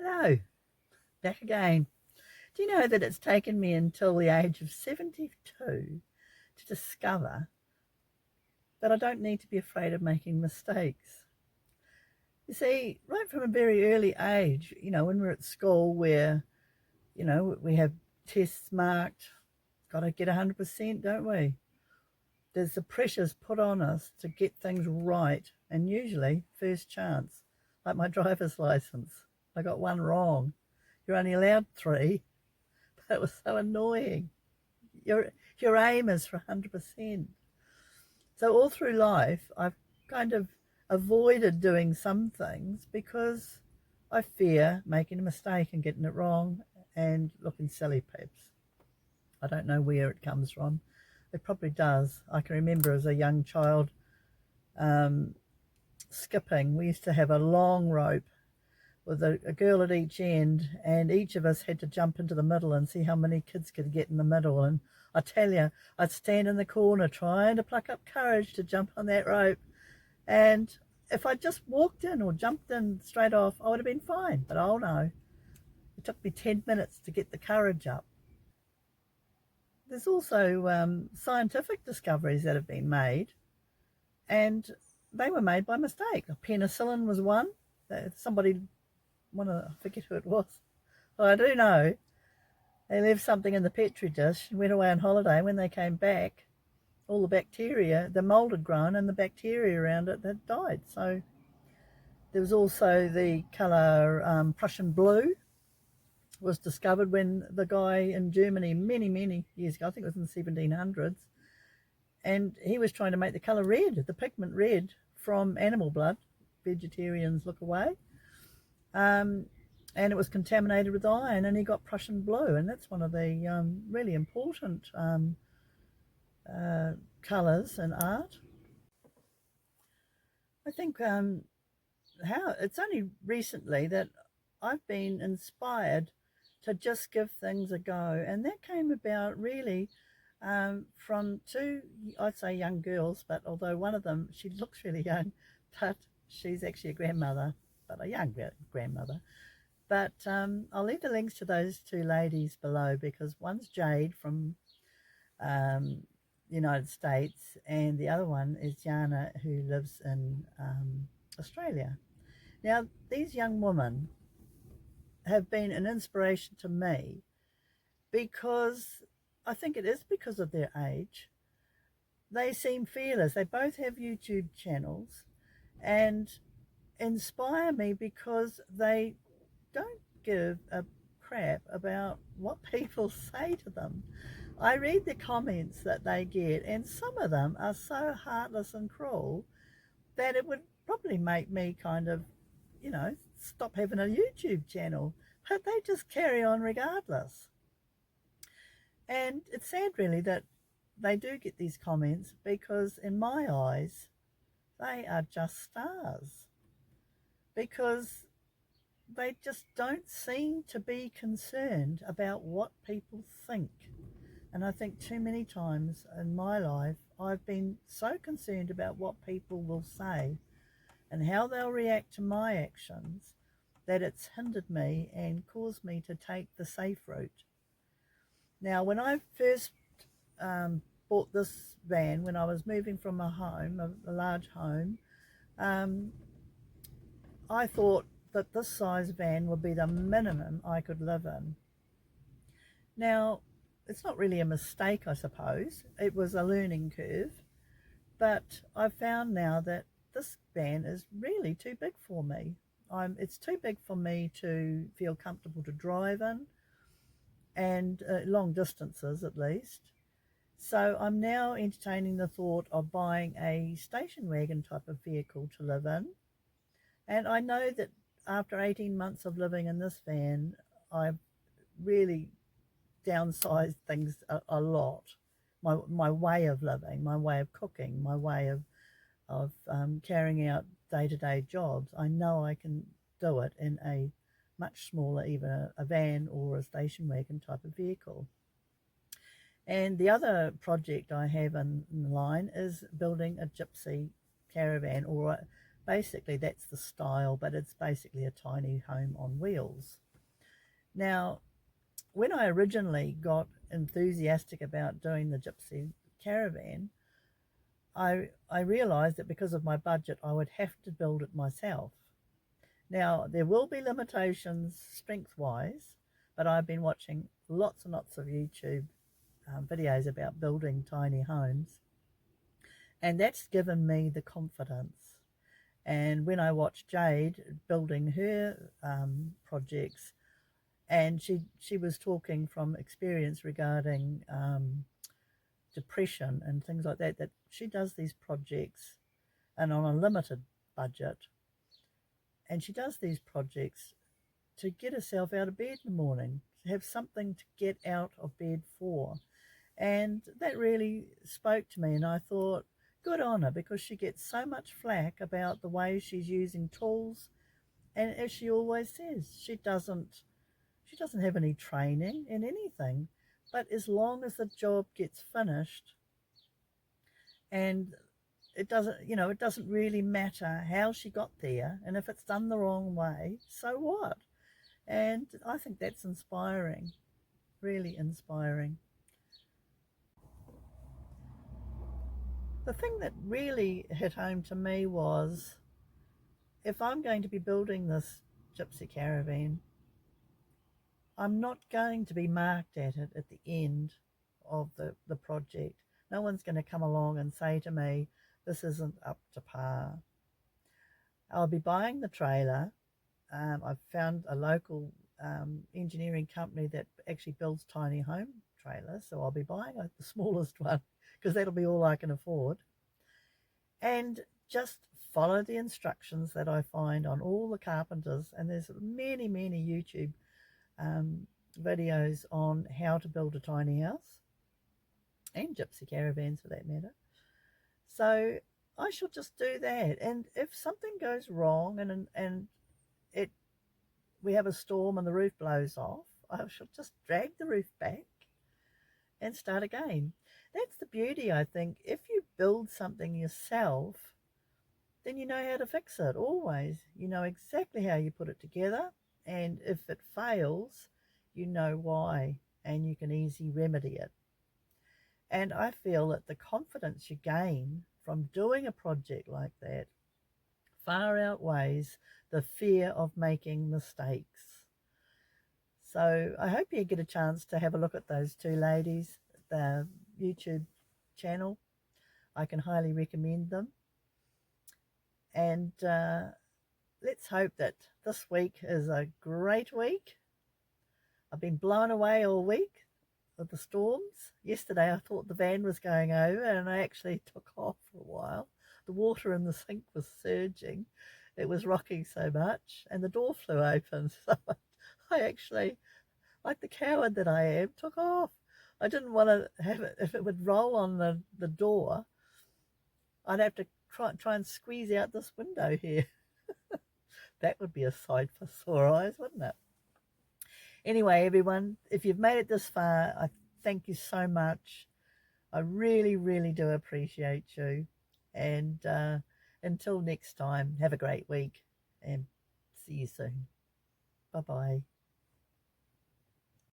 Hello, back again. Do you know that it's taken me until the age of 72 to discover that I don't need to be afraid of making mistakes? You see, right from a very early age, when we're at school where, we have tests marked, got to get 100%, don't we? There's the pressures put on us to get things right, and usually first chance, like my driver's license. I got one wrong. You're only allowed three. That was so annoying. Your aim is for 100%. So all through life, I've kind of avoided doing some things because I fear making a mistake and getting it wrong and looking silly, perhaps. I don't know where it comes from. It probably does. I can remember as a young child um, skipping. We used to have a long rope with a girl at each end, and each of us had to jump into the middle and see how many kids could get in the middle. And I tell you, I'd stand in the corner trying to pluck up courage to jump on that rope. And if I just walked in or jumped in straight off, I would have been fine. But oh no, it took me 10 minutes to get the courage up. There's also scientific discoveries that have been made, and they were made by mistake. Penicillin was one. Somebody, I forget who it was. Well, I do know they left something in the petri dish and went away on holiday. When they came back, all the bacteria, the mold had grown and the bacteria around it had died. So there was also the colour Prussian blue was discovered when the guy in Germany many, many years ago, I think it was in the 1700s, and he was trying to make the colour red, the pigment red, from animal blood. Vegetarians look away. And it was contaminated with iron, and he got Prussian blue, and that's one of the really important colours in art. I think how it's only recently that I've been inspired to just give things a go, and that came about really from two, I'd say, young girls, but although one of them, she looks really young, but she's actually a grandmother, but a young grandmother. But I'll leave the links to those two ladies below, because one's Jade from um, the United States, and the other one is Jana, who lives in Australia. Now, these young women have been an inspiration to me because I think it is because of their age. They seem fearless. They both have YouTube channels and inspire me because they don't give a crap about what people say to them. I read the comments that they get, and some of them are so heartless and cruel that it would probably make me kind of, stop having a YouTube channel. But they just carry on regardless. And it's sad, really, that they do get these comments because, in my eyes, they are just stars. Because they just don't seem to be concerned about what people think. And I think too many times in my life, I've been so concerned about what people will say and how they'll react to my actions that it's hindered me and caused me to take the safe route. Now, when I first bought this van, when I was moving from a home, a large home, um, I thought that this size van would be the minimum I could live in. Now, it's not really a mistake, I suppose. It was a learning curve. But I've found now that this van is really too big for me. It's too big for me to feel comfortable to drive in, and long distances at least. So I'm now entertaining the thought of buying a station wagon type of vehicle to live in. And I know that after 18 months of living in this van, I've really downsized things a lot. My way of living, my way of cooking, my way of carrying out day-to-day jobs, I know I can do it in a much smaller, even a van or a station wagon type of vehicle. And the other project I have in line is building a gypsy caravan, or Basically, that's the style, but it's basically a tiny home on wheels. Now, when I originally got enthusiastic about doing the gypsy caravan, I realised that because of my budget, I would have to build it myself. Now, there will be limitations strength wise, but I've been watching lots and lots of YouTube videos about building tiny homes, and that's given me the confidence. And when I watched Jade building her projects, and she was talking from experience regarding depression and things like that, that she does these projects and on a limited budget, and she does these projects to get herself out of bed in the morning, to have something to get out of bed for. And that really spoke to me, and I thought, good on her, because she gets so much flack about the way she's using tools. And as she always says, she doesn't have any training in anything. But as long as the job gets finished, and it doesn't really matter how she got there, and if it's done the wrong way, so what? And I think that's inspiring, really inspiring. The thing that really hit home to me was, if I'm going to be building this gypsy caravan, I'm not going to be marked at it at the end of the project. No one's going to come along and say to me, this isn't up to par. I'll be buying the trailer. I've found a local engineering company that actually builds tiny home trailers, so I'll be buying the smallest one because that'll be all I can afford. And just follow the instructions that I find on all the carpenters, and there's many, many YouTube um, videos on how to build a tiny house and gypsy caravans for that matter. So I shall just do that. And if something goes wrong and it we have a storm and the roof blows off, I shall just drag the roof back and start again. That's the beauty, I think. If you build something yourself, then you know how to fix it always. You know exactly how you put it together, and if it fails, you know why, and you can easily remedy it. And I feel that the confidence you gain from doing a project like that far outweighs the fear of making mistakes. So I hope you get a chance to have a look at those two ladies, the YouTube channel. I can highly recommend them. And let's hope that this week is a great week. I've been blown away all week with the storms. Yesterday I thought the van was going over, and I actually took off for a while. The water in the sink was surging. It was rocking so much, and the door flew open. So I actually, like the coward that I am, took off. I didn't want to have it. If it would roll on the door, I'd have to try and squeeze out this window here. That would be a sight for sore eyes, wouldn't it? Anyway, everyone, if you've made it this far, I thank you so much. I really, really do appreciate you. And until next time, have a great week and see you soon. Bye bye.